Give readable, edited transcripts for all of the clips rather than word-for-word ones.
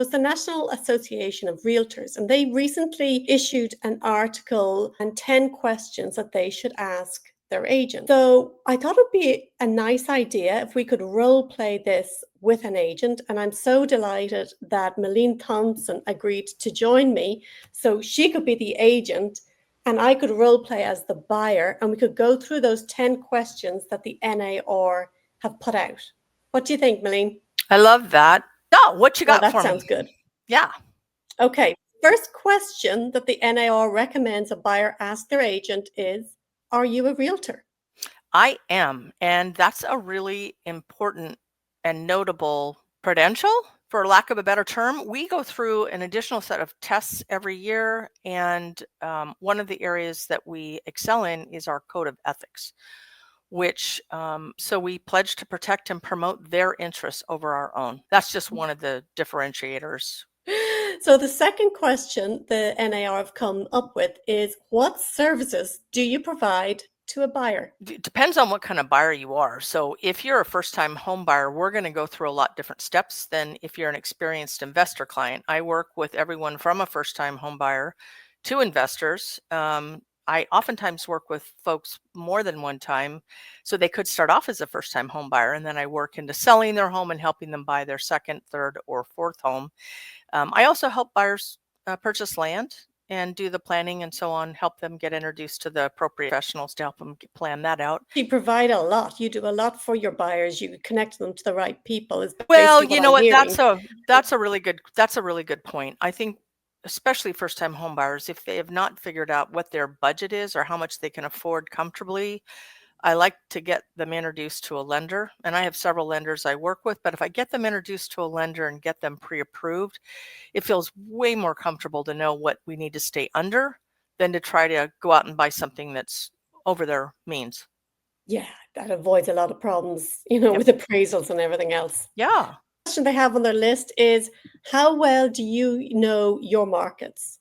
was the National Association of Realtors, and they recently issued an article and 10 questions that they should ask their agent. So I thought it would be a nice idea if we could role play this with an agent. And I'm so delighted that Malene Thompson agreed to join me so she could be the agent and I could role play as the buyer, and we could go through those 10 questions that the NAR have put out. What do you think, Malene? I love that. Oh, what you got for me? That sounds good. Yeah. Okay. First question that the NAR recommends a buyer ask their agent is, are you a realtor? I am. And that's a really important and notable credential, for lack of a better term. We go through an additional set of tests every year. And one of the areas that we excel in is our code of ethics, which so we pledge to protect and promote their interests over our own. That's just one of the differentiators. So the second question the NAR have come up with is, what services do you provide to a buyer? It depends on what kind of buyer you are. So if you're a first-time home buyer, we're going to go through a lot different steps than if you're an experienced investor client. I work with everyone from a first-time home buyer to investors. I oftentimes work with folks more than one time, so they could start off as a first-time home buyer, and then I work into selling their home and helping them buy their second, third, or fourth home. I also help buyers purchase land and do the planning and so on, help them get introduced to the appropriate professionals to help them plan that out. You provide a lot. You do a lot for your buyers. You connect them to the right people. Well, you know what? That's a really good point. I think especially first-time home buyers, if they have not figured out what their budget is or how much they can afford comfortably, I like to get them introduced to a lender, and I have several lenders I work with, but if I get them introduced to a lender and get them pre-approved, it feels way more comfortable to know what we need to stay under than to try to go out and buy something that's over their means. Yeah, that avoids a lot of problems, with appraisals and everything else. Yeah. The question they have on their list is, how well do you know your markets?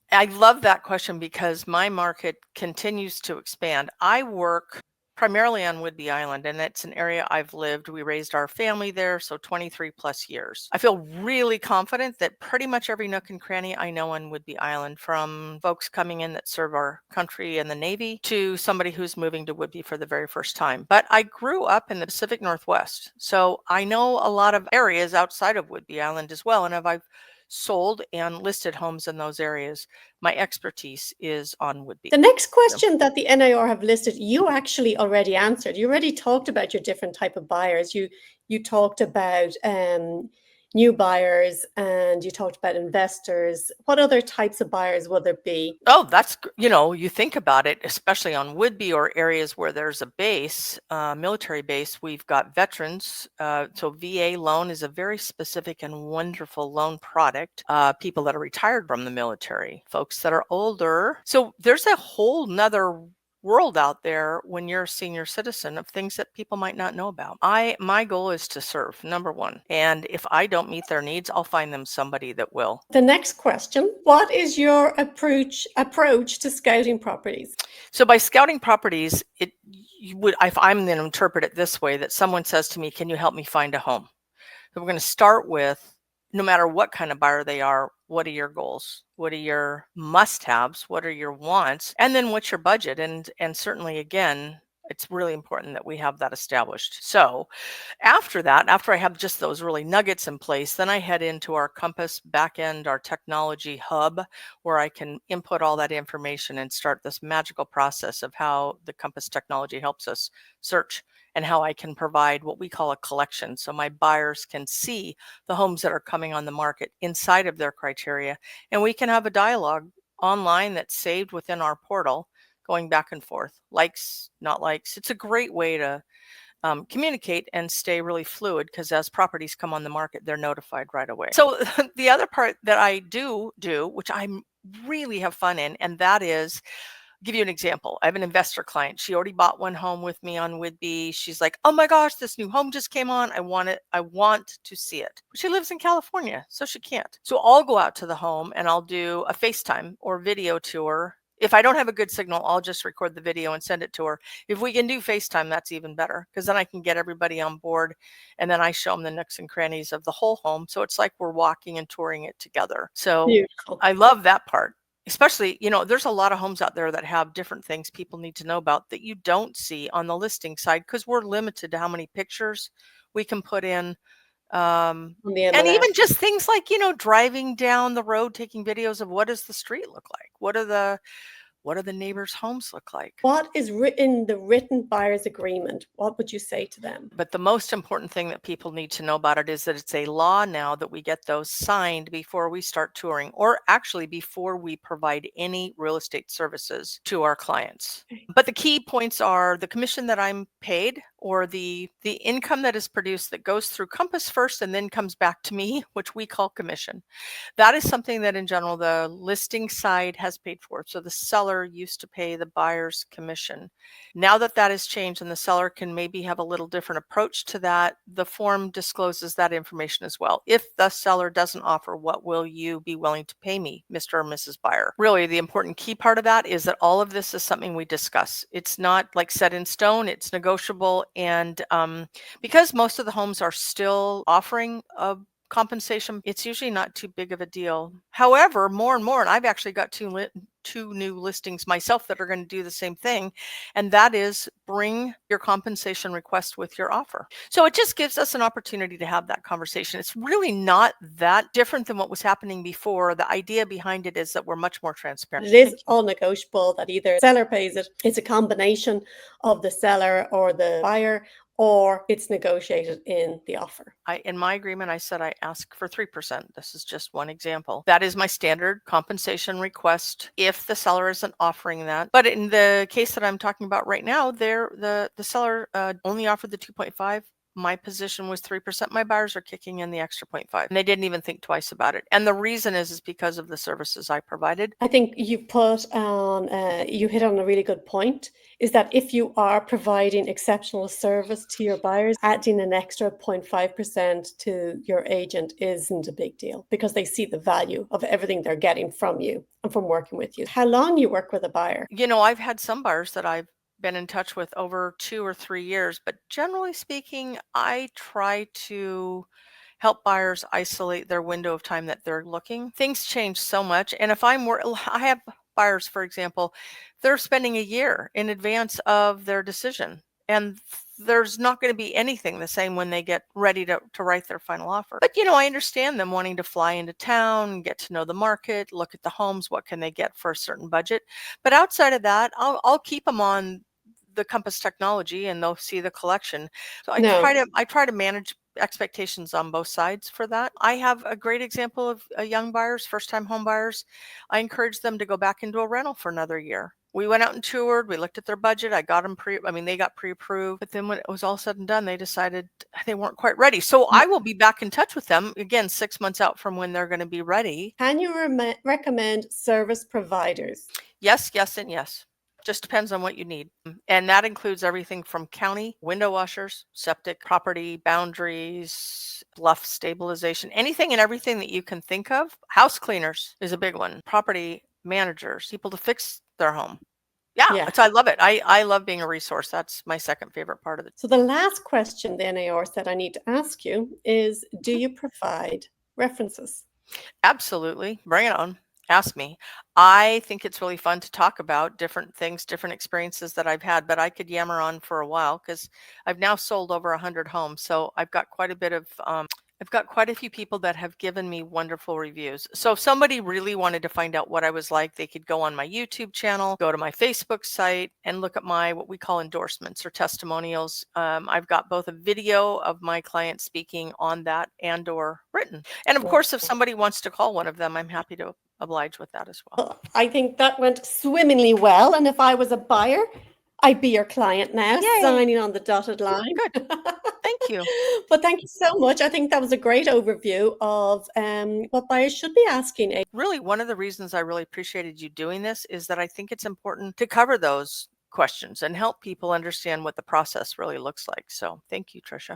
I love that question because my market continues to expand. I work primarily on Whidbey Island, and it's an area I've lived. We raised our family there, so 23 plus years. I feel really confident that pretty much every nook and cranny I know on Whidbey Island, from folks coming in that serve our country and the Navy to somebody who's moving to Whidbey for the very first time. But I grew up in the Pacific Northwest, so I know a lot of areas outside of Whidbey Island as well, and I've sold and listed homes in those areas. My expertise is on Whidbey. The next question that the NAR have listed, you actually already answered. You already talked about your different type of buyers. You talked about new buyers, and you talked about investors. What other types of buyers will there be? Oh, that's, you think about it, especially on Whidbey or areas where there's a base, military base, we've got veterans. So VA loan is a very specific and wonderful loan product. People that are retired from the military, folks that are older. So there's a whole nother world out there when you're a senior citizen of things that people might not know about. My goal is to serve, number one. And if I don't meet their needs, I'll find them somebody that will. The next question, what is your approach to scouting properties? So by scouting properties, if I'm going to interpret it this way, that someone says to me, can you help me find a home? So we're going to start with, no matter what kind of buyer they are, what are your goals? What are your must-haves? What are your wants? And then what's your budget? And certainly, again, it's really important that we have that established. So after that, after I have just those really nuggets in place, then I head into our Compass backend, our technology hub, where I can input all that information and start this magical process of how the Compass technology helps us search, and how I can provide what we call a collection. So my buyers can see the homes that are coming on the market inside of their criteria, and we can have a dialogue online that's saved within our portal, going back and forth, likes, not likes. It's a great way to communicate and stay really fluid, because as properties come on the market, they're notified right away. So the other part that I do, which I really have fun in, and that is, give you an example. I have an investor client. She already bought one home with me on Whidbey. She's like, oh my gosh, this new home just came on. I want it. I want to see it. But she lives in California, so she can't. So I'll go out to the home and I'll do a FaceTime or video tour If I don't have a good signal, I'll just record the video and send it to her. If we can do FaceTime, that's even better, because then I can get everybody on board and then I show them the nooks and crannies of the whole home. So it's like we're walking and touring it together. So Beautiful. I love that part. Especially, there's a lot of homes out there that have different things people need to know about that you don't see on the listing side, because we're limited to how many pictures we can put in. On the And MLS. even just things like, driving down the road, taking videos of what does the street look like? What do the neighbors' homes look like? What is written the written buyer's agreement? What would you say to them? But the most important thing that people need to know about it is that it's a law now that we get those signed before we start touring, or actually before we provide any real estate services to our clients. Okay. But the key points are the commission that I'm paid, or the income that is produced that goes through Compass first and then comes back to me, which we call commission. That is something that in general the listing side has paid for. So the seller used to pay the buyer's commission. Now that that has changed and the seller can maybe have a little different approach to that, the form discloses that information as well. If the seller doesn't offer, what will you be willing to pay me, Mr. or Mrs. Buyer? Really, the important key part of that is that all of this is something we discuss. It's not like set in stone, it's negotiable. And because most of the homes are still offering a compensation, it's usually not too big of a deal. However, more and more, and I've actually got two new listings myself that are going to do the same thing, and that is bring your compensation request with your offer. So it just gives us an opportunity to have that conversation. It's really not that different than what was happening before. The idea behind it is that we're much more transparent. It is all negotiable, that either seller pays it, it's a combination of the seller or the buyer, or it's negotiated in the offer. In my agreement, I said I ask for 3%. This is just one example. That is my standard compensation request if the seller isn't offering that. But in the case that I'm talking about right now, the seller only offered the 2.5. My position was 3%. My buyers are kicking in the extra 0.5, and they didn't even think twice about it. And the reason is because of the services I provided. I think you hit on a really good point, is that if you are providing exceptional service to your buyers, adding an extra 0.5% to your agent isn't a big deal, because they see the value of everything they're getting from you and from working with you. How long you work with a buyer? I've had some buyers that I've been in touch with over 2 or 3 years, but generally speaking, I try to help buyers isolate their window of time that they're looking. Things change so much, and if I have buyers, for example, they're spending a year in advance of their decision, and there's not going to be anything the same when they get ready to write their final offer. But I understand them wanting to fly into town, get to know the market, look at the homes, what can they get for a certain budget. But outside of that, I'll keep them on the Compass technology and they'll see the collection. So I try to manage expectations on both sides for that. I have a great example of young buyers, first time home buyers. I encourage them to go back into a rental for another year. We went out and toured, we looked at their budget. I got them they got pre-approved, but then when it was all said and done, they decided they weren't quite ready. So I will be back in touch with them again 6 months out from when they're going to be ready. Can you recommend service providers? Yes, yes, and yes. Just depends on what you need. And that includes everything from county, window washers, septic, property boundaries, bluff stabilization, anything and everything that you can think of. House cleaners is a big one. Property managers, people to fix their home. Yeah. So I love it. I love being a resource. That's my second favorite part of it. So the last question the NAR said I need to ask you is, do you provide references? Absolutely. Bring it on. Ask me. I think it's really fun to talk about different things, different experiences that I've had, but I could yammer on for a while because I've now sold over 100 homes. So I've got quite a bit of I've got quite a few people that have given me wonderful reviews. So if somebody really wanted to find out what I was like, they could go on my YouTube channel, go to my Facebook site, and look at my what we call endorsements or testimonials. I've got both a video of my client speaking on that and or written. And of course, if somebody wants to call one of them, I'm happy to oblige with that as well. I think that went swimmingly well. And if I was a buyer, I'd be your client now, Yay. signing on the dotted line. Good. Thank you. But thank you so much. I think that was a great overview of what buyers should be asking. Really, one of the reasons I really appreciated you doing this is that I think it's important to cover those questions and help people understand what the process really looks like. So thank you, Tricia.